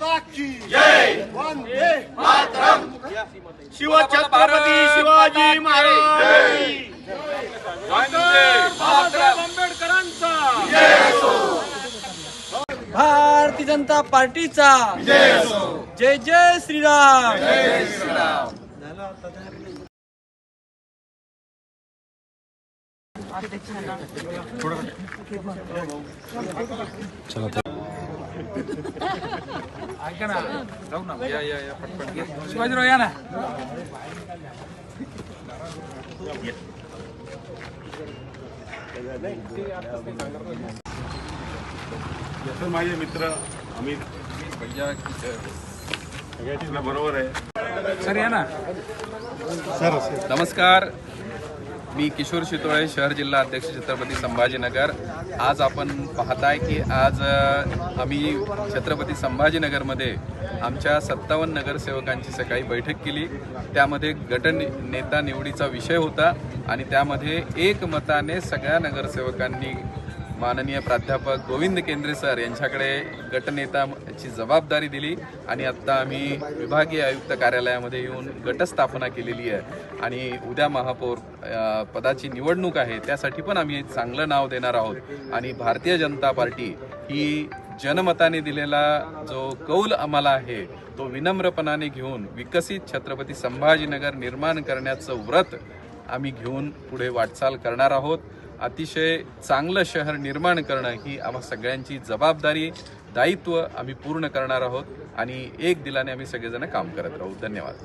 माता की जय। वंदे मातरम। शिवछत्रपती शिवाजी महाराज बाबासाहेब आंबेडकरांचा भारतीय जनता पार्टीचा जय जय श्रीराम। ऐका ना, जाऊ ना, या पटपट शिवाजीराव या ना। माझे मित्र अमित भैया सगळ्यांची बरोबर आहे सर या ना। नमस्कार, मी किशोर शितोळे, शहर जिल्हा अध्यक्ष छत्रपती संभाजीनगर। आज आपण पाहताय की आज आम्ही छत्रपती संभाजीनगरमध्ये आमच्या 57 नगरसेवकांची सकाळी बैठक केली। त्यामध्ये गटनेता निवडीचा विषय होता आणि त्यामध्ये एकमताने सगळ्या नगरसेवकांनी माननीय प्राध्यापक गोविंद केंद्रे सर यांच्याकडे गटनेताची जबाबदारी दिली आणि आत्ता आम्ही विभागीय आयुक्त कार्यालयामध्ये येऊन गटस्थापना केलेली आहे आणि उद्या महापौर पदाची निवडणूक आहे, त्यासाठी पण आम्ही चांगलं नाव देणार आहोत। आणि भारतीय जनता पार्टी ही जनमताने दिलेला जो कौल आम्हाला आहे तो विनम्रपणाने घेऊन विकसित छत्रपती संभाजीनगर निर्माण करण्याचं व्रत आम्ही घेऊन पुढे वाटचाल करणार आहोत। अतिशय चांगलं शहर निर्माण करणं ही आम्हा सगळ्यांची जबाबदारी, दायित्व आम्ही पूर्ण करणार आहोत आणि एक दिलाने आम्ही सगळेजण काम करत राहू। धन्यवाद।